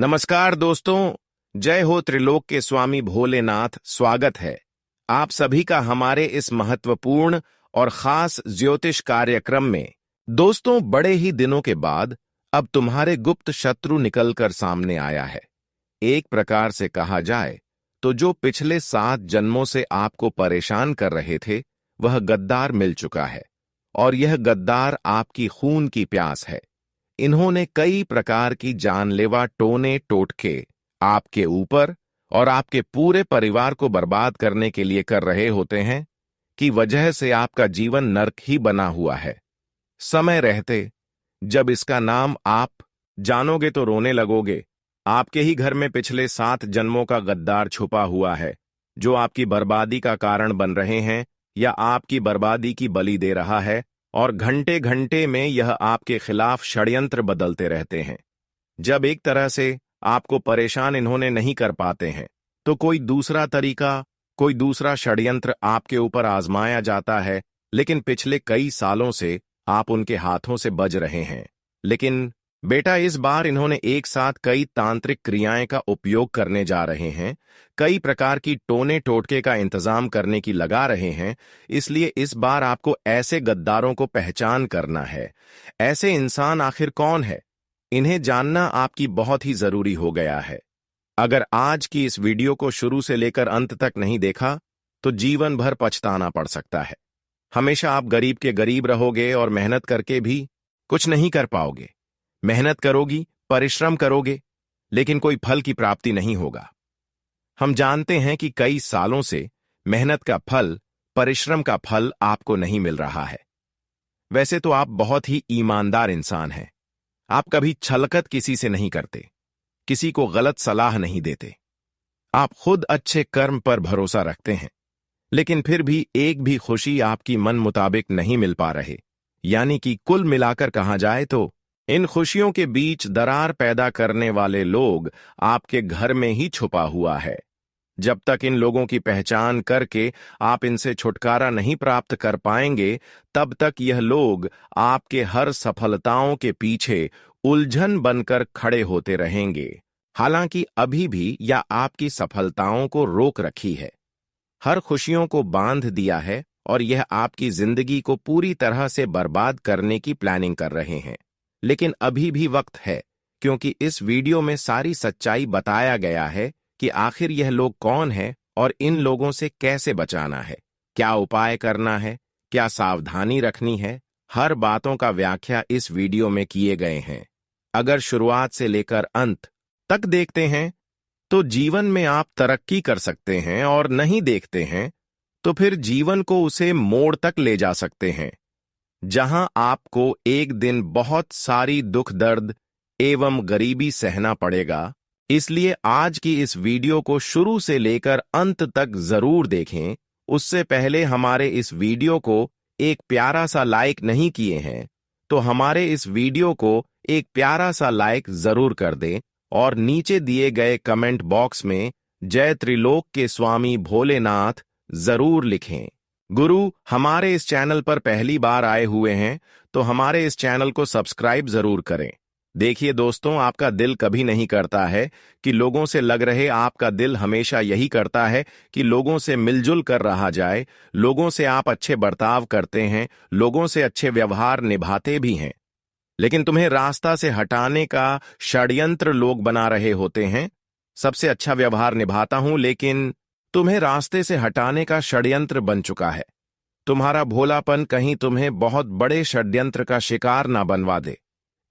नमस्कार दोस्तों, जय हो त्रिलोक के स्वामी भोलेनाथ। स्वागत है आप सभी का हमारे इस महत्वपूर्ण और खास ज्योतिष कार्यक्रम में। दोस्तों, बड़े ही दिनों के बाद अब तुम्हारे गुप्त शत्रु निकलकर सामने आया है। एक प्रकार से कहा जाए तो जो पिछले 7 जन्मों से आपको परेशान कर रहे थे, वह गद्दार मिल चुका है। और यह गद्दार आपकी खून की प्यास है। इन्होंने कई प्रकार की जानलेवा टोने टोटके आपके ऊपर और आपके पूरे परिवार को बर्बाद करने के लिए कर रहे होते हैं, कि वजह से आपका जीवन नर्क ही बना हुआ है। समय रहते जब इसका नाम आप जानोगे तो रोने लगोगे। आपके ही घर में पिछले 7 जन्मों का गद्दार छुपा हुआ है, जो आपकी बर्बादी का कारण बन रहे हैं या आपकी बर्बादी की बलि दे रहा है। और घंटे घंटे में यह आपके खिलाफ षड्यंत्र बदलते रहते हैं। जब एक तरह से आपको परेशान इन्होंने नहीं कर पाते हैं, तो कोई दूसरा तरीका, कोई दूसरा षड्यंत्र आपके ऊपर आजमाया जाता है। लेकिन पिछले कई सालों से आप उनके हाथों से बच रहे हैं। लेकिन बेटा, इस बार इन्होंने एक साथ कई तांत्रिक क्रियाएं का उपयोग करने जा रहे हैं, कई प्रकार की टोने टोटके का इंतजाम करने की लगा रहे हैं। इसलिए इस बार आपको ऐसे गद्दारों को पहचान करना है। ऐसे इंसान आखिर कौन है, इन्हें जानना आपकी बहुत ही जरूरी हो गया है। अगर आज की इस वीडियो को शुरू से लेकर अंत तक नहीं देखा, तो जीवन भर पछताना पड़ सकता है। हमेशा आप गरीब के गरीब रहोगे और मेहनत करके भी कुछ नहीं कर पाओगे। मेहनत करोगी, परिश्रम करोगे, लेकिन कोई फल की प्राप्ति नहीं होगा। हम जानते हैं कि कई सालों से मेहनत का फल, परिश्रम का फल आपको नहीं मिल रहा है। वैसे तो आप बहुत ही ईमानदार इंसान हैं। आप कभी छलकत किसी से नहीं करते, किसी को गलत सलाह नहीं देते। आप खुद अच्छे कर्म पर भरोसा रखते हैं, लेकिन फिर भी एक भी खुशी आपकी मन मुताबिक नहीं मिल पा रहे। यानी कि कुल मिलाकर कहा जाए तो इन खुशियों के बीच दरार पैदा करने वाले लोग आपके घर में ही छुपा हुआ है। जब तक इन लोगों की पहचान करके आप इनसे छुटकारा नहीं प्राप्त कर पाएंगे, तब तक यह लोग आपके हर सफलताओं के पीछे उलझन बनकर खड़े होते रहेंगे। हालांकि अभी भी यह आपकी सफलताओं को रोक रखी है, हर खुशियों को बांध दिया है, और यह आपकी जिंदगी को पूरी तरह से बर्बाद करने की प्लानिंग कर रहे हैं। लेकिन अभी भी वक्त है, क्योंकि इस वीडियो में सारी सच्चाई बताया गया है कि आखिर यह लोग कौन है और इन लोगों से कैसे बचाना है, क्या उपाय करना है, क्या सावधानी रखनी है। हर बातों का व्याख्या इस वीडियो में किए गए हैं। अगर शुरुआत से लेकर अंत तक देखते हैं तो जीवन में आप तरक्की कर सकते हैं, और नहीं देखते हैं तो फिर जीवन को उसे मोड़ तक ले जा सकते हैं, जहां आपको एक दिन बहुत सारी दुख दर्द एवं गरीबी सहना पड़ेगा। इसलिए आज की इस वीडियो को शुरू से लेकर अंत तक जरूर देखें। उससे पहले हमारे इस वीडियो को एक प्यारा सा लाइक नहीं किए हैं, तो हमारे इस वीडियो को एक प्यारा सा लाइक जरूर कर दें, और नीचे दिए गए कमेंट बॉक्स में जय त्रिलोक के स्वामी भोलेनाथ जरूर लिखें। गुरु, हमारे इस चैनल पर पहली बार आए हुए हैं तो हमारे इस चैनल को सब्सक्राइब जरूर करें। देखिए दोस्तों, आपका दिल कभी नहीं करता है कि लोगों से लग रहे, आपका दिल हमेशा यही करता है कि लोगों से मिलजुल कर रहा जाए। लोगों से आप अच्छे बर्ताव करते हैं, लोगों से अच्छे व्यवहार निभाते भी हैं, लेकिन तुम्हें रास्ता से हटाने का षड्यंत्र लोग बना रहे होते हैं। सबसे अच्छा व्यवहार निभाता हूं, लेकिन तुम्हें रास्ते से हटाने का षड्यंत्र बन चुका है। तुम्हारा भोलापन कहीं तुम्हें बहुत बड़े षड्यंत्र का शिकार ना बनवा दे।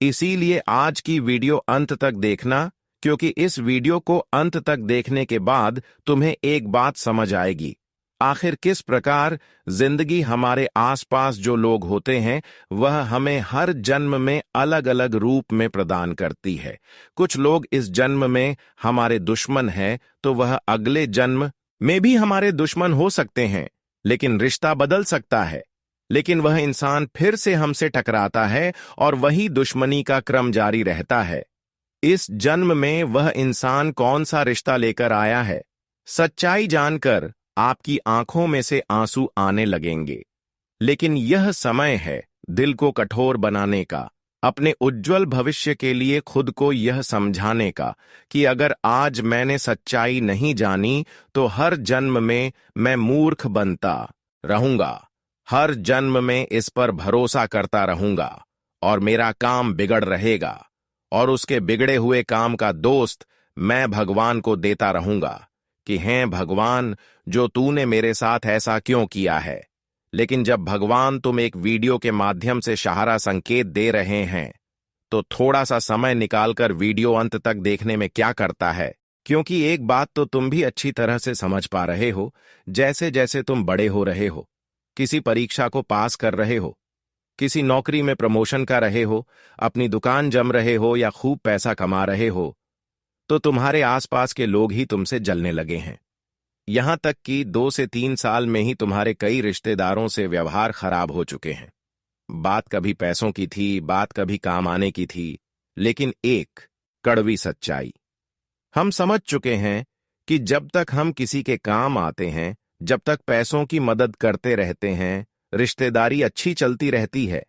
इसीलिए आज की वीडियो अंत तक देखना, क्योंकि इस वीडियो को अंत तक देखने के बाद तुम्हें एक बात समझ आएगी, आखिर किस प्रकार जिंदगी हमारे आसपास जो लोग होते हैं, वह हमें हर जन्म में अलग अलग रूप में प्रदान करती है। कुछ लोग इस जन्म में हमारे दुश्मन हैं, तो वह अगले जन्म में भी हमारे दुश्मन हो सकते हैं, लेकिन रिश्ता बदल सकता है। लेकिन वह इंसान फिर से हमसे टकराता है और वही दुश्मनी का क्रम जारी रहता है। इस जन्म में वह इंसान कौन सा रिश्ता लेकर आया है, सच्चाई जानकर आपकी आंखों में से आंसू आने लगेंगे। लेकिन यह समय है दिल को कठोर बनाने का, अपने उज्जवल भविष्य के लिए खुद को यह समझाने का कि अगर आज मैंने सच्चाई नहीं जानी तो हर जन्म में मैं मूर्ख बनता रहूंगा, हर जन्म में इस पर भरोसा करता रहूंगा और मेरा काम बिगड़ रहेगा और उसके बिगड़े हुए काम का दोस्त मैं भगवान को देता रहूंगा कि हैं भगवान, जो तूने मेरे साथ ऐसा क्यों किया है। लेकिन जब भगवान तुम एक वीडियो के माध्यम से सहारा संकेत दे रहे हैं तो थोड़ा सा समय निकालकर वीडियो अंत तक देखने में क्या करता है, क्योंकि एक बात तो तुम भी अच्छी तरह से समझ पा रहे हो, जैसे जैसे तुम बड़े हो रहे हो, किसी परीक्षा को पास कर रहे हो, किसी नौकरी में प्रमोशन कर रहे हो, अपनी दुकान जम रहे हो या खूब पैसा कमा रहे हो, तो तुम्हारे आसपास के लोग ही तुमसे जलने लगे हैं। यहां तक कि 2 से 3 साल में ही तुम्हारे कई रिश्तेदारों से व्यवहार खराब हो चुके हैं। बात कभी पैसों की थी, बात कभी काम आने की थी, लेकिन एक कड़वी सच्चाई हम समझ चुके हैं कि जब तक हम किसी के काम आते हैं, जब तक पैसों की मदद करते रहते हैं, रिश्तेदारी अच्छी चलती रहती है।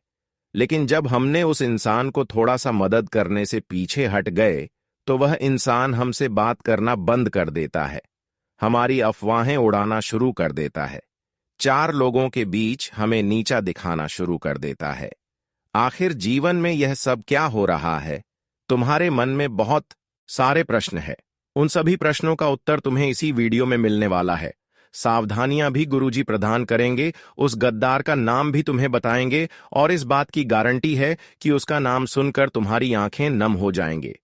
लेकिन जब हमने उस इंसान को थोड़ा सा मदद करने से पीछे हट गए तो वह इंसान हमसे बात करना बंद कर देता है, हमारी अफवाहें उड़ाना शुरू कर देता है, 4 लोगों के बीच हमें नीचा दिखाना शुरू कर देता है। आखिर जीवन में यह सब क्या हो रहा है? तुम्हारे मन में बहुत सारे प्रश्न हैं। उन सभी प्रश्नों का उत्तर तुम्हें इसी वीडियो में मिलने वाला है। सावधानियां भी गुरुजी प्रदान करेंगे, उस गद्दार का नाम भी तुम्हें बताएंगे और इस बात की गारंटी है कि उसका नाम सुनकर तुम्हारी आंखें नम हो जाएंगे,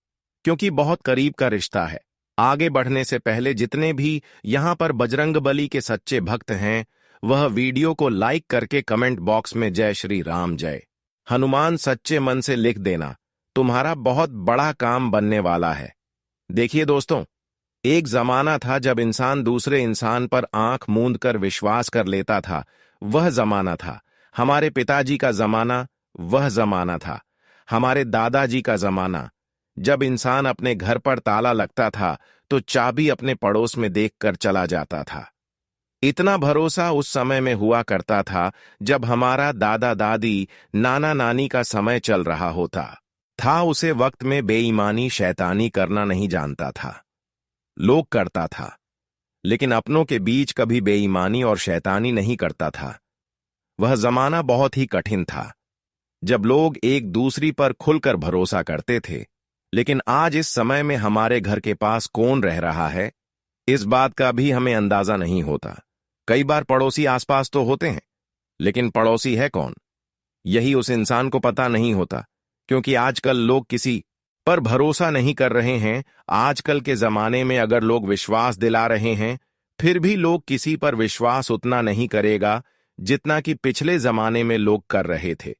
क्योंकि बहुत करीब का रिश्ता है। आगे बढ़ने से पहले जितने भी यहां पर बजरंगबली के सच्चे भक्त हैं, वह वीडियो को लाइक करके कमेंट बॉक्स में जय श्री राम, जय हनुमान सच्चे मन से लिख देना। तुम्हारा बहुत बड़ा काम बनने वाला है। देखिए दोस्तों, एक जमाना था जब इंसान दूसरे इंसान पर आंख मूंद कर विश्वास कर लेता था। वह जमाना था हमारे पिताजी का जमाना, वह जमाना था हमारे दादाजी का जमाना, जब इंसान अपने घर पर ताला लगता था तो चाबी अपने पड़ोस में देखकर चला जाता था। इतना भरोसा उस समय में हुआ करता था जब हमारा दादा दादी, नाना नानी का समय चल रहा होता था। उसे वक्त में बेईमानी शैतानी करना नहीं जानता था, लोग करता था, लेकिन अपनों के बीच कभी बेईमानी और शैतानी नहीं करता था। वह जमाना बहुत ही कठिन था जब लोग एक दूसरी पर खुलकर भरोसा करते थे। लेकिन आज इस समय में हमारे घर के पास कौन रह रहा है, इस बात का भी हमें अंदाजा नहीं होता। कई बार पड़ोसी आसपास तो होते हैं, लेकिन पड़ोसी है कौन, यही उस इंसान को पता नहीं होता, क्योंकि आजकल लोग किसी पर भरोसा नहीं कर रहे हैं। आजकल के जमाने में अगर लोग विश्वास दिला रहे हैं, फिर भी लोग किसी पर विश्वास उतना नहीं करेगा जितना कि पिछले जमाने में लोग कर रहे थे।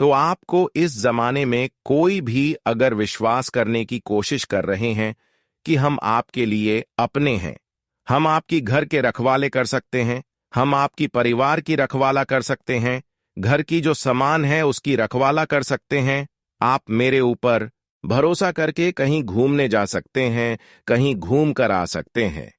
तो आपको इस जमाने में कोई भी अगर विश्वास करने की कोशिश कर रहे हैं कि हम आपके लिए अपने हैं, हम आपकी घर के रखवाले कर सकते हैं, हम आपकी परिवार की रखवाला कर सकते हैं, घर की जो सामान है उसकी रखवाला कर सकते हैं, आप मेरे ऊपर भरोसा करके कहीं घूमने जा सकते हैं, कहीं घूम कर आ सकते हैं,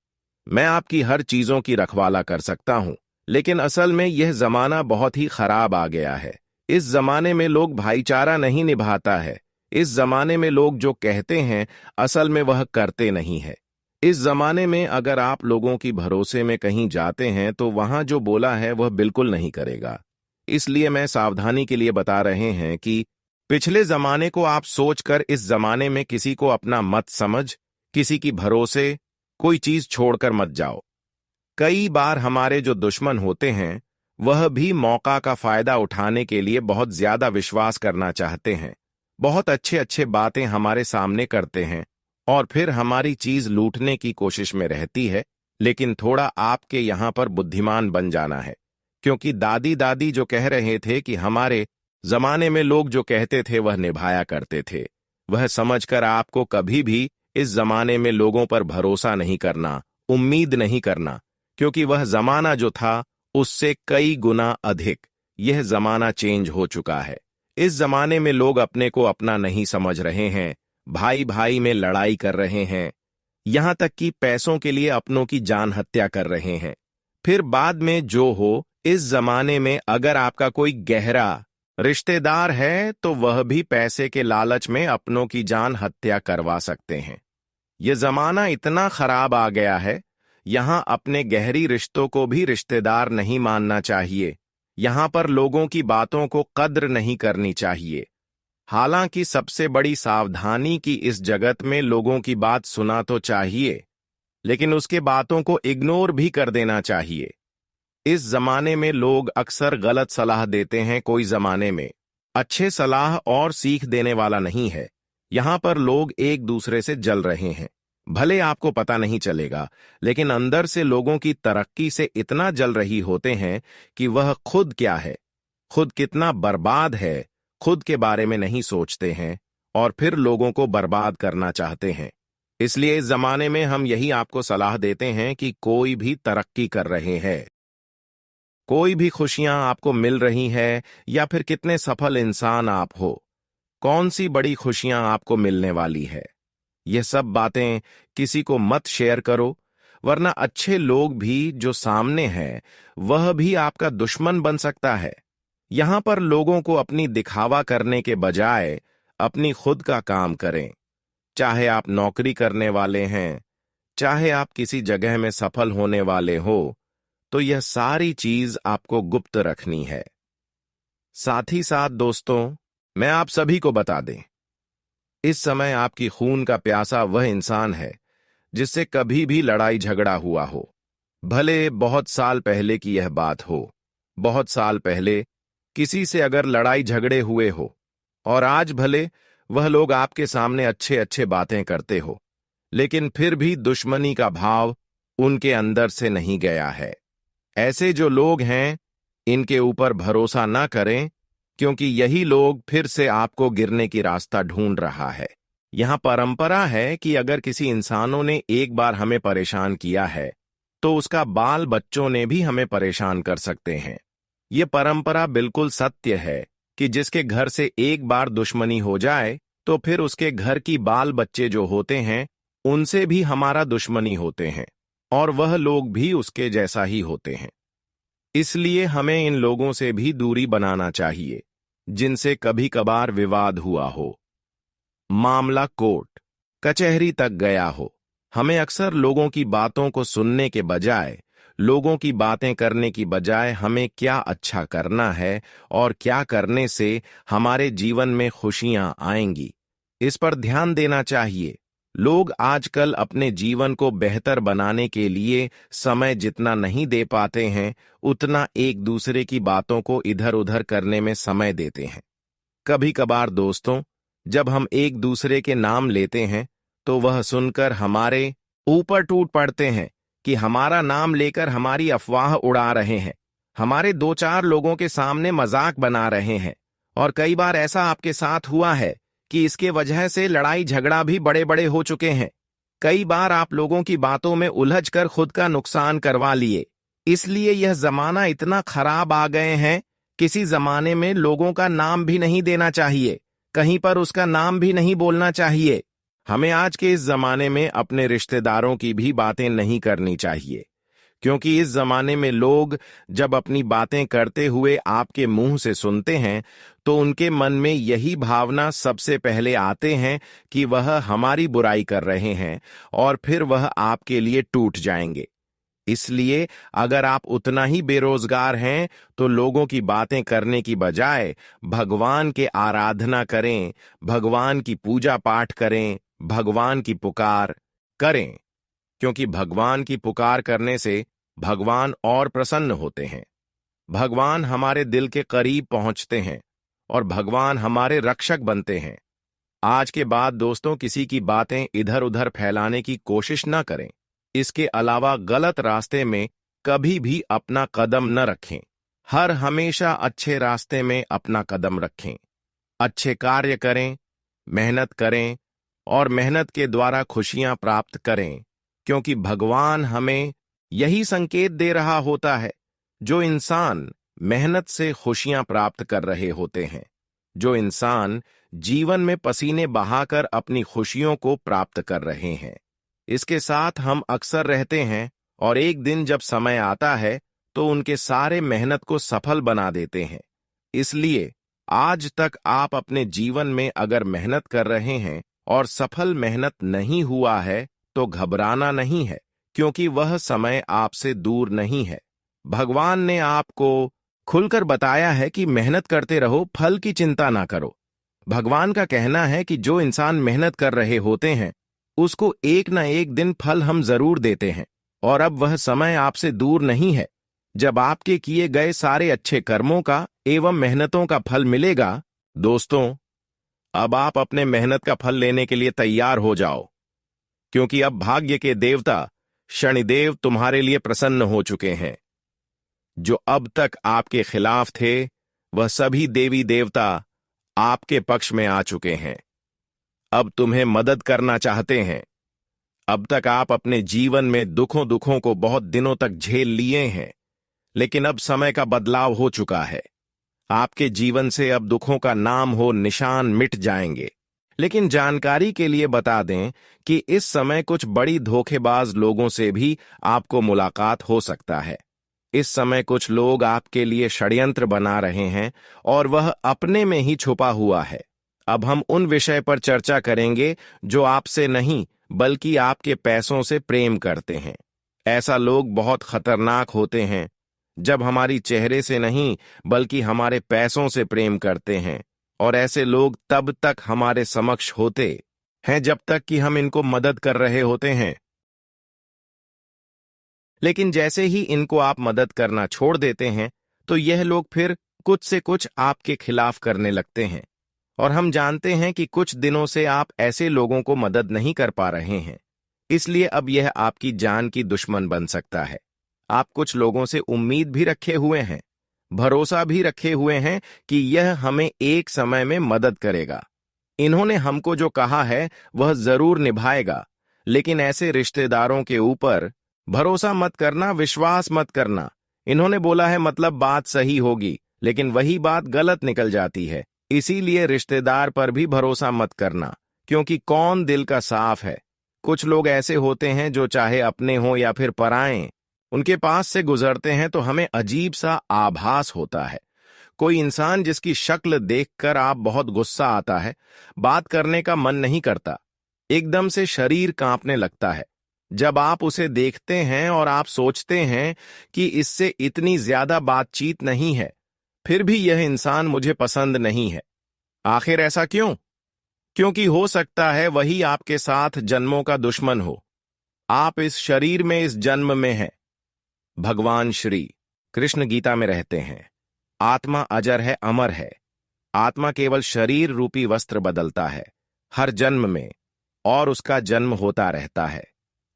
मैं आपकी हर चीजों की रखवाला कर सकता हूं। लेकिन असल में यह जमाना बहुत ही खराब आ गया है। इस जमाने में लोग भाईचारा नहीं निभाता है। इस जमाने में लोग जो कहते हैं असल में वह करते नहीं है। इस जमाने में अगर आप लोगों की भरोसे में कहीं जाते हैं तो वहां जो बोला है वह बिल्कुल नहीं करेगा। इसलिए मैं सावधानी के लिए बता रहे हैं कि पिछले जमाने को आप सोचकर इस जमाने में किसी को अपना मत समझ, किसी की भरोसे कोई चीज छोड़कर मत जाओ। कई बार हमारे जो दुश्मन होते हैं वह भी मौका का फायदा उठाने के लिए बहुत ज्यादा विश्वास करना चाहते हैं, बहुत अच्छे अच्छे बातें हमारे सामने करते हैं और फिर हमारी चीज लूटने की कोशिश में रहती है। लेकिन थोड़ा आपके यहां पर बुद्धिमान बन जाना है, क्योंकि दादी दादी जो कह रहे थे कि हमारे जमाने में लोग जो कहते थे वह निभाया करते थे, वह समझकर आपको कभी भी इस जमाने में लोगों पर भरोसा नहीं करना, उम्मीद नहीं करना, क्योंकि वह जमाना जो था उससे कई गुना अधिक यह जमाना चेंज हो चुका है। इस जमाने में लोग अपने को अपना नहीं समझ रहे हैं, भाई भाई में लड़ाई कर रहे हैं, यहां तक कि पैसों के लिए अपनों की जान हत्या कर रहे हैं। फिर बाद में जो हो, इस जमाने में अगर आपका कोई गहरा रिश्तेदार है तो वह भी पैसे के लालच में अपनों की जान हत्या करवा सकते हैं। ये जमाना इतना खराब आ गया है, यहाँ अपने गहरी रिश्तों को भी रिश्तेदार नहीं मानना चाहिए। यहाँ पर लोगों की बातों को कद्र नहीं करनी चाहिए। हालांकि सबसे बड़ी सावधानी की इस जगत में लोगों की बात सुना तो चाहिए, लेकिन उसके बातों को इग्नोर भी कर देना चाहिए। इस जमाने में लोग अक्सर गलत सलाह देते हैं, कोई जमाने में अच्छे सलाह और सीख देने वाला नहीं है। यहां पर लोग एक दूसरे से जल रहे हैं। भले आपको पता नहीं चलेगा, लेकिन अंदर से लोगों की तरक्की से इतना जल रही होते हैं कि वह खुद क्या है, खुद कितना बर्बाद है, खुद के बारे में नहीं सोचते हैं और फिर लोगों को बर्बाद करना चाहते हैं। इसलिए इस जमाने में हम यही आपको सलाह देते हैं कि कोई भी तरक्की कर रहे हैं, कोई भी खुशियां आपको मिल रही है, या फिर कितने सफल इंसान आप हो, कौन सी बड़ी खुशियां आपको मिलने वाली है, ये सब बातें किसी को मत शेयर करो, वरना अच्छे लोग भी जो सामने हैं वह भी आपका दुश्मन बन सकता है। यहां पर लोगों को अपनी दिखावा करने के बजाय अपनी खुद का काम करें। चाहे आप नौकरी करने वाले हैं, चाहे आप किसी जगह में सफल होने वाले हो, तो यह सारी चीज आपको गुप्त रखनी है। साथ ही साथ दोस्तों, मैं आप सभी को बता दें, इस समय आपकी खून का प्यासा वह इंसान है जिससे कभी भी लड़ाई झगड़ा हुआ हो। भले बहुत साल पहले की यह बात हो, बहुत साल पहले किसी से अगर लड़ाई झगड़े हुए हो, और आज भले वह लोग आपके सामने अच्छे अच्छे बातें करते हो, लेकिन फिर भी दुश्मनी का भाव उनके अंदर से नहीं गया है। ऐसे जो लोग हैं, इनके ऊपर भरोसा ना करें, क्योंकि यही लोग फिर से आपको गिरने की रास्ता ढूंढ रहा है। यहां परंपरा है कि अगर किसी इंसानों ने एक बार हमें परेशान किया है, तो उसका बाल बच्चों ने भी हमें परेशान कर सकते हैं। यह परंपरा बिल्कुल सत्य है कि जिसके घर से एक बार दुश्मनी हो जाए, तो फिर उसके घर की बाल बच्चे जो होते हैं, उनसे भी हमारा दुश्मनी होते हैं, और वह लोग भी उसके जैसा ही होते हैं। इसलिए हमें इन लोगों से भी दूरी बनाना चाहिए जिनसे कभी कभार विवाद हुआ हो, मामला कोर्ट कचहरी तक गया हो। हमें अक्सर लोगों की बातों को सुनने के बजाय, लोगों की बातें करने की बजाय हमें क्या अच्छा करना है और क्या करने से हमारे जीवन में खुशियां आएंगी, इस पर ध्यान देना चाहिए। लोग आजकल अपने जीवन को बेहतर बनाने के लिए समय जितना नहीं दे पाते हैं, उतना एक दूसरे की बातों को इधर उधर करने में समय देते हैं। कभी कभार दोस्तों, जब हम एक दूसरे के नाम लेते हैं, तो वह सुनकर हमारे ऊपर टूट पड़ते हैं कि हमारा नाम लेकर हमारी अफवाह उड़ा रहे हैं, हमारे दो चार लोगों के सामने मजाक बना रहे हैं। और कई बार ऐसा आपके साथ हुआ है कि इसके वजह से लड़ाई झगड़ा भी बड़े बड़े हो चुके हैं। कई बार आप लोगों की बातों में उलझकर खुद का नुकसान करवा लिए। इसलिए यह जमाना इतना खराब आ गए हैं, किसी जमाने में लोगों का नाम भी नहीं देना चाहिए, कहीं पर उसका नाम भी नहीं बोलना चाहिए। हमें आज के इस जमाने में अपने रिश्तेदारों की भी बातें नहीं करनी चाहिए, क्योंकि इस जमाने में लोग जब अपनी बातें करते हुए आपके मुंह से सुनते हैं, तो उनके मन में यही भावना सबसे पहले आते हैं कि वह हमारी बुराई कर रहे हैं, और फिर वह आपके लिए टूट जाएंगे। इसलिए अगर आप उतना ही बेरोजगार हैं, तो लोगों की बातें करने की बजाय भगवान के आराधना करें, भगवान की पूजा पाठ करें, भगवान की पुकार करें, क्योंकि भगवान की पुकार करने से भगवान और प्रसन्न होते हैं। भगवान हमारे दिल के करीब पहुंचते हैं और भगवान हमारे रक्षक बनते हैं। आज के बाद दोस्तों, किसी की बातें इधर उधर फैलाने की कोशिश न करें। इसके अलावा गलत रास्ते में कभी भी अपना कदम न रखें। हर हमेशा अच्छे रास्ते में अपना कदम रखें। अच्छे कार्य करें, मेहनत करें और मेहनत के द्वारा खुशियां प्राप्त करें, क्योंकि भगवान हमें यही संकेत दे रहा होता है। जो इंसान मेहनत से खुशियां प्राप्त कर रहे होते हैं, जो इंसान जीवन में पसीने बहाकर अपनी खुशियों को प्राप्त कर रहे हैं, इसके साथ हम अक्सर रहते हैं, और एक दिन जब समय आता है तो उनके सारे मेहनत को सफल बना देते हैं। इसलिए आज तक आप अपने जीवन में अगर मेहनत कर रहे हैं और सफल मेहनत नहीं हुआ है तो घबराना नहीं है, क्योंकि वह समय आपसे दूर नहीं है। भगवान ने आपको खुलकर बताया है कि मेहनत करते रहो, फल की चिंता ना करो। भगवान का कहना है कि जो इंसान मेहनत कर रहे होते हैं उसको एक न एक दिन फल हम जरूर देते हैं, और अब वह समय आपसे दूर नहीं है जब आपके किए गए सारे अच्छे कर्मों का एवं मेहनतों का फल मिलेगा। दोस्तों, अब आप अपने मेहनत का फल लेने के लिए तैयार हो जाओ, क्योंकि अब भाग्य के देवता शनिदेव तुम्हारे लिए प्रसन्न हो चुके हैं। जो अब तक आपके खिलाफ थे वह सभी देवी देवता आपके पक्ष में आ चुके हैं। अब तुम्हें मदद करना चाहते हैं। अब तक आप अपने जीवन में दुखों को बहुत दिनों तक झेल लिए हैं, लेकिन अब समय का बदलाव हो चुका है। आपके जीवन से अब दुखों का नाम हो निशान मिट जाएंगे। लेकिन जानकारी के लिए बता दें कि इस समय कुछ बड़ी धोखेबाज लोगों से भी आपको मुलाकात हो सकता है। इस समय कुछ लोग आपके लिए षड्यंत्र बना रहे हैं और वह अपने में ही छुपा हुआ है। अब हम उन विषय पर चर्चा करेंगे जो आपसे नहीं बल्कि आपके पैसों से प्रेम करते हैं। ऐसा लोग बहुत खतरनाक होते हैं जब हमारी चेहरे से नहीं बल्कि हमारे पैसों से प्रेम करते हैं, और ऐसे लोग तब तक हमारे समक्ष होते हैं जब तक कि हम इनको मदद कर रहे होते हैं। लेकिन जैसे ही इनको आप मदद करना छोड़ देते हैं तो यह लोग फिर कुछ से कुछ आपके खिलाफ करने लगते हैं, और हम जानते हैं कि कुछ दिनों से आप ऐसे लोगों को मदद नहीं कर पा रहे हैं, इसलिए अब यह आपकी जान की दुश्मन बन सकता है। आप कुछ लोगों से उम्मीद भी रखे हुए हैं, भरोसा भी रखे हुए हैं कि यह हमें एक समय में मदद करेगा। इन्होंने हमको जो कहा है वह जरूर निभाएगा, लेकिन ऐसे रिश्तेदारों के ऊपर भरोसा मत करना, विश्वास मत करना। इन्होंने बोला है मतलब बात सही होगी, लेकिन वही बात गलत निकल जाती है। इसीलिए रिश्तेदार पर भी भरोसा मत करना, क्योंकि कौन दिल का साफ है। कुछ लोग ऐसे होते हैं जो चाहे अपने हों या फिर पराए, उनके पास से गुजरते हैं तो हमें अजीब सा आभास होता है। कोई इंसान जिसकी शक्ल देखकर आप बहुत गुस्सा आता है, बात करने का मन नहीं करता, एकदम से शरीर कांपने लगता है जब आप उसे देखते हैं, और आप सोचते हैं कि इससे इतनी ज्यादा बातचीत नहीं है, फिर भी यह इंसान मुझे पसंद नहीं है। आखिर ऐसा क्यों? क्योंकि हो सकता है वही आपके साथ जन्मों का दुश्मन हो। आप इस शरीर में इस जन्म में हैं। भगवान श्री कृष्ण गीता में रहते हैं, आत्मा अजर है, अमर है। आत्मा केवल शरीर रूपी वस्त्र बदलता है हर जन्म में, और उसका जन्म होता रहता है।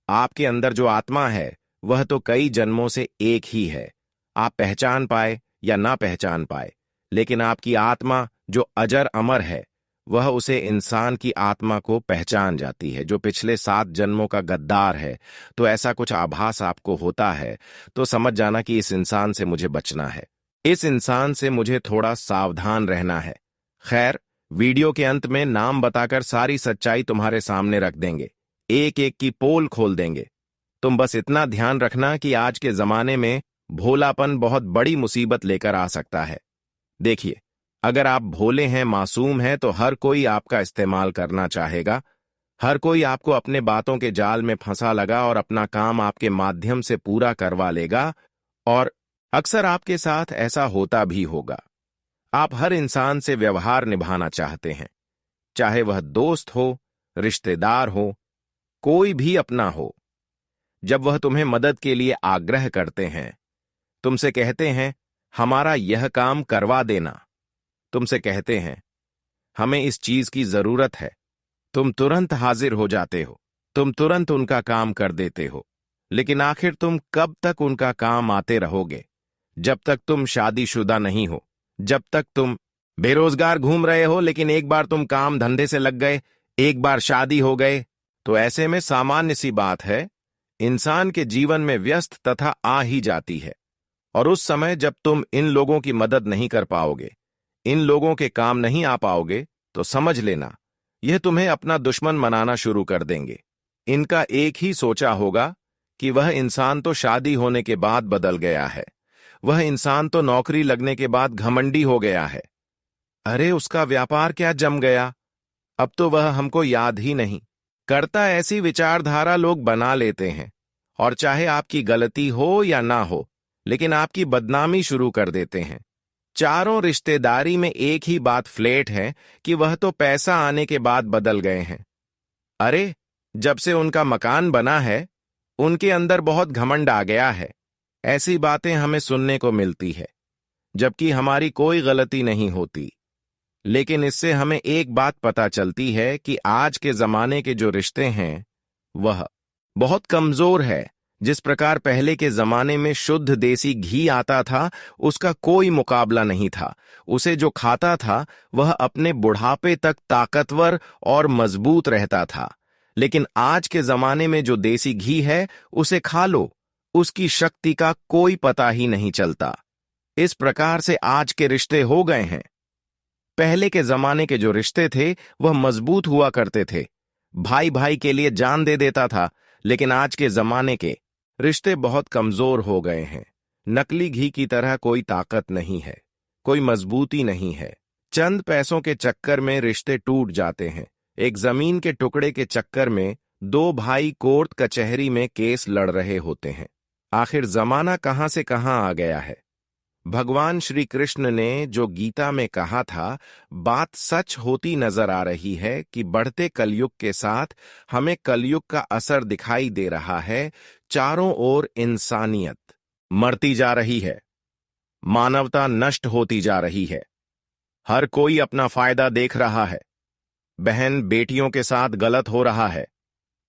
आपके अंदर जो आत्मा है वह तो कई जन्मों से एक ही है। आप पहचान पाए या ना पहचान पाए, लेकिन आपकी आत्मा जो अजर अमर है वह उसे इंसान की आत्मा को पहचान जाती है, जो पिछले 7 जन्मों का गद्दार है। तो ऐसा कुछ आभास आपको होता है तो समझ जाना कि इस इंसान से मुझे बचना है, इस इंसान से मुझे थोड़ा सावधान रहना है। खैर, वीडियो के अंत में नाम बताकर सारी सच्चाई तुम्हारे सामने रख देंगे, एक एक की पोल खोल देंगे। तुम बस इतना ध्यान रखना कि आज के जमाने में भोलापन बहुत बड़ी मुसीबत लेकर आ सकता है। देखिए, अगर आप भोले हैं, मासूम हैं, तो हर कोई आपका इस्तेमाल करना चाहेगा। हर कोई आपको अपने बातों के जाल में फंसा लगा और अपना काम आपके माध्यम से पूरा करवा लेगा, और अक्सर आपके साथ ऐसा होता भी होगा। आप हर इंसान से व्यवहार निभाना चाहते हैं, चाहे वह दोस्त हो, रिश्तेदार हो, कोई भी अपना हो। जब वह तुम्हें मदद के लिए आग्रह करते हैं, तुमसे कहते हैं हमारा यह काम करवा देना, तुमसे कहते हैं हमें इस चीज की जरूरत है, तुम तुरंत हाजिर हो जाते हो, तुम तुरंत उनका काम कर देते हो। लेकिन आखिर तुम कब तक उनका काम आते रहोगे? जब तक तुम शादीशुदा नहीं हो, जब तक तुम बेरोजगार घूम रहे हो, लेकिन एक बार तुम काम धंधे से लग गए, एक बार शादी हो गए, तो ऐसे में सामान्य सी बात है, इंसान के जीवन में व्यस्त तथा आ ही जाती है। और उस समय जब तुम इन लोगों की मदद नहीं कर पाओगे, इन लोगों के काम नहीं आ पाओगे, तो समझ लेना यह तुम्हें अपना दुश्मन मनाना शुरू कर देंगे। इनका एक ही सोचा होगा कि वह इंसान तो शादी होने के बाद बदल गया है, वह इंसान तो नौकरी लगने के बाद घमंडी हो गया है। अरे उसका व्यापार क्या जम गया, अब तो वह हमको याद ही नहीं करता। ऐसी विचारधारा लोग बना लेते हैं, और चाहे आपकी गलती हो या ना हो, लेकिन आपकी बदनामी शुरू कर देते हैं। चारों रिश्तेदारी में एक ही बात फ्लैट है कि वह तो पैसा आने के बाद बदल गए हैं। अरे, जब से उनका मकान बना है, उनके अंदर बहुत घमंड आ गया है। ऐसी बातें हमें सुनने को मिलती है, जबकि हमारी कोई गलती नहीं होती। लेकिन इससे हमें एक बात पता चलती है कि आज के जमाने के जो रिश्ते हैं, वह बहुत कमजोर है। जिस प्रकार पहले के जमाने में शुद्ध देसी घी आता था, उसका कोई मुकाबला नहीं था। उसे जो खाता था, वह अपने बुढ़ापे तक ताकतवर और मजबूत रहता था। लेकिन आज के जमाने में जो देसी घी है, उसे खा लो, उसकी शक्ति का कोई पता ही नहीं चलता। इस प्रकार से आज के रिश्ते हो गए हैं। पहले के जमाने के जो रिश्ते थे, वह मजबूत हुआ करते थे। भाई भाई के लिए जान दे देता था। लेकिन आज के जमाने के रिश्ते बहुत कमजोर हो गए हैं। नकली घी की तरह कोई ताकत नहीं है, कोई मजबूती नहीं है। चंद पैसों के चक्कर में रिश्ते टूट जाते हैं। एक जमीन के टुकड़े के चक्कर में दो भाई कोर्ट कचहरी में केस लड़ रहे होते हैं। आखिर जमाना कहां से कहां आ गया है। भगवान श्री कृष्ण ने जो गीता में कहा था, बात सच होती नजर आ रही है कि बढ़ते कलयुग के साथ हमें कलयुग का असर दिखाई दे रहा है। चारों ओर इंसानियत मरती जा रही है, मानवता नष्ट होती जा रही है। हर कोई अपना फायदा देख रहा है। बहन बेटियों के साथ गलत हो रहा है।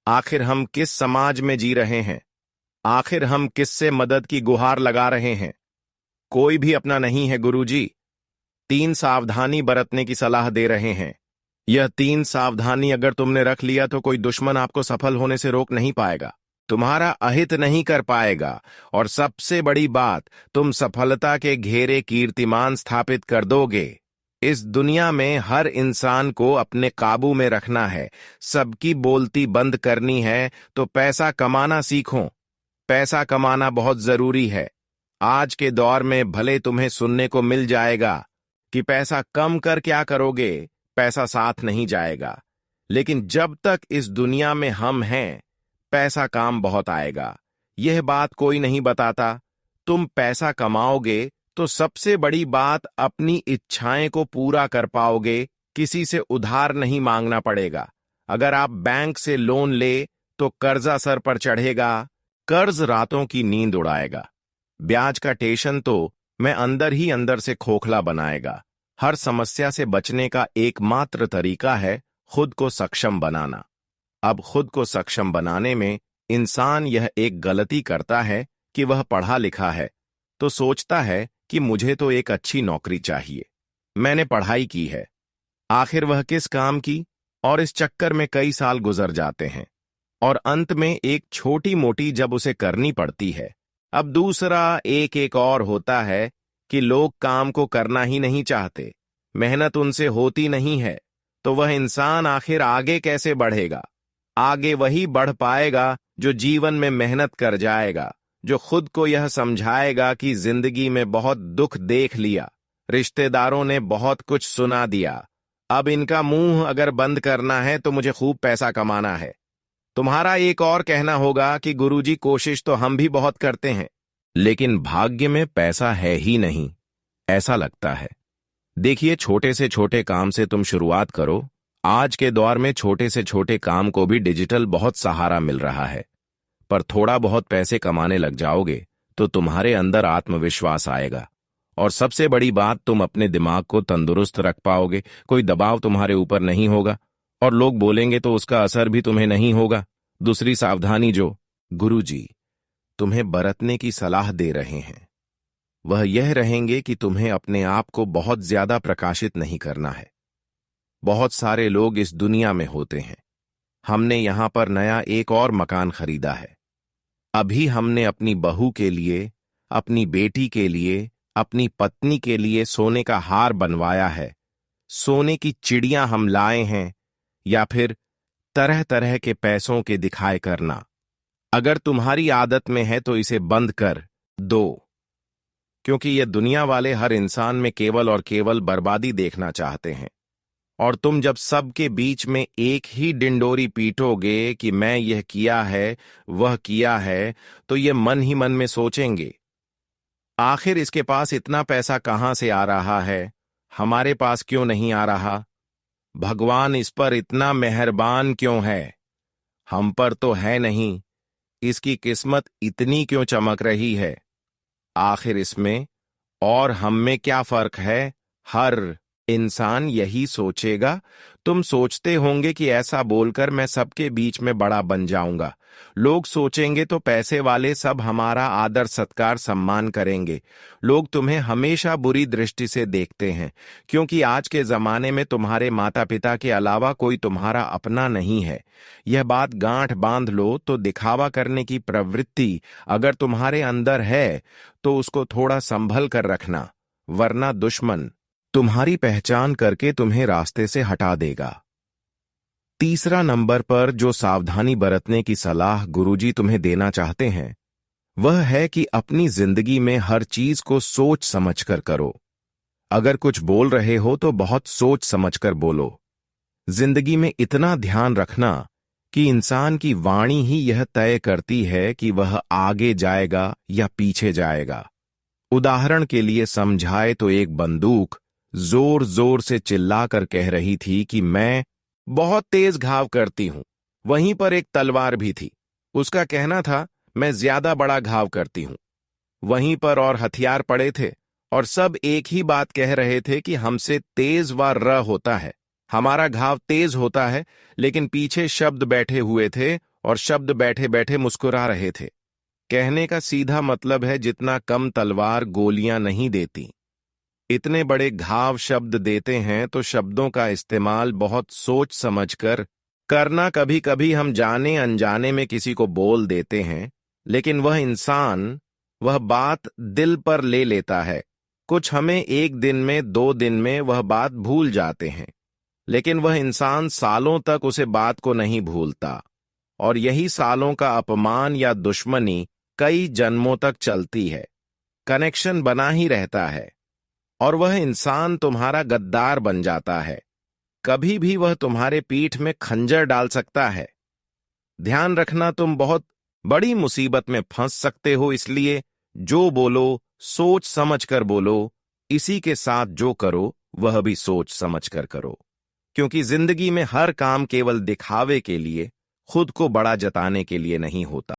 आखिर हम किस समाज में जी रहे हैं? आखिर हम किससे मदद की गुहार लगा रहे हैं? कोई भी अपना नहीं है गुरुजी। 3 सावधानी बरतने की सलाह दे रहे हैं। यह 3 सावधानी अगर तुमने रख लिया तो कोई दुश्मन आपको सफल होने से रोक नहीं पाएगा, तुम्हारा अहित नहीं कर पाएगा, और सबसे बड़ी बात, तुम सफलता के घेरे कीर्तिमान स्थापित कर दोगे। इस दुनिया में हर इंसान को अपने काबू में रखना है, सबकी बोलती बंद करनी है। तो पैसा कमाना सीखो। पैसा कमाना बहुत जरूरी है। आज के दौर में भले तुम्हें सुनने को मिल जाएगा कि पैसा कम कर क्या करोगे, पैसा साथ नहीं जाएगा। लेकिन जब तक इस दुनिया में हम हैं, पैसा काम बहुत आएगा। यह बात कोई नहीं बताता। तुम पैसा कमाओगे तो सबसे बड़ी बात, अपनी इच्छाएं को पूरा कर पाओगे। किसी से उधार नहीं मांगना पड़ेगा। अगर आप बैंक से लोन ले तो कर्जा सर पर चढ़ेगा, कर्ज रातों की नींद उड़ाएगा। ब्याज का टेंशन तो मैं अंदर ही अंदर से खोखला बनाएगा। हर समस्या से बचने का एकमात्र तरीका है खुद को सक्षम बनाना। अब खुद को सक्षम बनाने में इंसान यह एक गलती करता है कि वह पढ़ा लिखा है तो सोचता है कि मुझे तो एक अच्छी नौकरी चाहिए, मैंने पढ़ाई की है। आखिर वह किस काम की? और इस चक्कर में कई साल गुजर जाते हैं, और अंत में एक छोटी मोटी जब उसे करनी पड़ती है। अब दूसरा एक और होता है कि लोग काम को करना ही नहीं चाहते, मेहनत उनसे होती नहीं है। तो वह इंसान आखिर आगे कैसे बढ़ेगा? आगे वही बढ़ पाएगा जो जीवन में मेहनत कर जाएगा, जो खुद को यह समझाएगा कि जिंदगी में बहुत दुख देख लिया, रिश्तेदारों ने बहुत कुछ सुना दिया, अब इनका मुंह अगर बंद करना है तो मुझे खूब पैसा कमाना है। तुम्हारा एक और कहना होगा कि गुरुजी कोशिश तो हम भी बहुत करते हैं, लेकिन भाग्य में पैसा है ही नहीं, ऐसा लगता है। देखिए, छोटे से छोटे काम से तुम शुरुआत करो। आज के दौर में छोटे से छोटे काम को भी डिजिटल बहुत सहारा मिल रहा है। पर थोड़ा बहुत पैसे कमाने लग जाओगे तो तुम्हारे अंदर आत्मविश्वास आएगा, और सबसे बड़ी बात, तुम अपने दिमाग को तंदुरुस्त रख पाओगे। कोई दबाव तुम्हारे ऊपर नहीं होगा, और लोग बोलेंगे तो उसका असर भी तुम्हें नहीं होगा। दूसरी सावधानी जो गुरुजी तुम्हें बरतने की सलाह दे रहे हैं, वह यह रहेंगे कि तुम्हें अपने आप को बहुत ज्यादा प्रकाशित नहीं करना है। बहुत सारे लोग इस दुनिया में होते हैं। हमने यहां पर नया एक और मकान खरीदा है। अभी हमने अपनी बहू के लिए, अपनी बेटी के लिए, अपनी पत्नी के लिए सोने का हार बनवाया है। सोने की चिड़ियां हम लाए हैं, या फिर तरह तरह के पैसों के दिखाए करना। अगर तुम्हारी आदत में है तो इसे बंद कर दो, क्योंकि ये दुनिया वाले हर इंसान में केवल और केवल बर्बादी देखना चाहते हैं। और तुम जब सबके बीच में एक ही डिंडोरी पीटोगे कि मैं यह किया है, वह किया है, तो ये मन ही मन में सोचेंगे, आखिर इसके पास इतना पैसा कहां से आ रहा है, हमारे पास क्यों नहीं आ रहा? भगवान इस पर इतना मेहरबान क्यों है? हम पर तो है नहीं, इसकी किस्मत इतनी क्यों चमक रही है? आखिर इसमें और हम में क्या फर्क है? हर इंसान यही सोचेगा। तुम सोचते होंगे कि ऐसा बोलकर मैं सबके बीच में बड़ा बन जाऊंगा। लोग सोचेंगे तो पैसे वाले सब हमारा आदर सत्कार सम्मान करेंगे। लोग तुम्हें हमेशा बुरी दृष्टि से देखते हैं, क्योंकि आज के जमाने में तुम्हारे माता पिता के अलावा कोई तुम्हारा अपना नहीं है। यह बात गांठ बांध लो तो दिखावा करने की प्रवृत्ति अगर तुम्हारे अंदर है तो उसको थोड़ा संभल कर रखना, वरना दुश्मन तुम्हारी पहचान करके तुम्हें रास्ते से हटा देगा। तीसरा नंबर पर जो सावधानी बरतने की सलाह गुरुजी तुम्हें देना चाहते हैं वह है कि अपनी जिंदगी में हर चीज को सोच समझकर करो। अगर कुछ बोल रहे हो तो बहुत सोच समझकर बोलो। जिंदगी में इतना ध्यान रखना कि इंसान की वाणी ही यह तय करती है कि वह आगे जाएगा या पीछे जाएगा। उदाहरण के लिए समझाए तो एक बंदूक जोर जोर से चिल्लाकर कह रही थी कि मैं बहुत तेज घाव करती हूं। वहीं पर एक तलवार भी थी, उसका कहना था मैं ज्यादा बड़ा घाव करती हूं। वहीं पर और हथियार पड़े थे और सब एक ही बात कह रहे थे कि हमसे तेज व र होता है, हमारा घाव तेज होता है। लेकिन पीछे शब्द बैठे हुए थे और शब्द बैठे बैठे मुस्कुरा रहे थे। कहने का सीधा मतलब है जितना कम तलवार गोलियां नहीं देती, इतने बड़े घाव शब्द देते हैं। तो शब्दों का इस्तेमाल बहुत सोच समझकर करना। कभी कभी हम जाने अनजाने में किसी को बोल देते हैं, लेकिन वह इंसान वह बात दिल पर ले लेता है। कुछ हमें एक दिन में 2 दिन में वह बात भूल जाते हैं, लेकिन वह इंसान सालों तक उसे बात को नहीं भूलता। और यही सालों का अपमान या दुश्मनी कई जन्मों तक चलती है। कनेक्शन बना ही रहता है और वह इंसान तुम्हारा गद्दार बन जाता है। कभी भी वह तुम्हारे पीठ में खंजर डाल सकता है। ध्यान रखना, तुम बहुत बड़ी मुसीबत में फंस सकते हो। इसलिए जो बोलो सोच समझकर बोलो। इसी के साथ जो करो वह भी सोच समझकर करो, क्योंकि जिंदगी में हर काम केवल दिखावे के लिए, खुद को बड़ा जताने के लिए नहीं होता।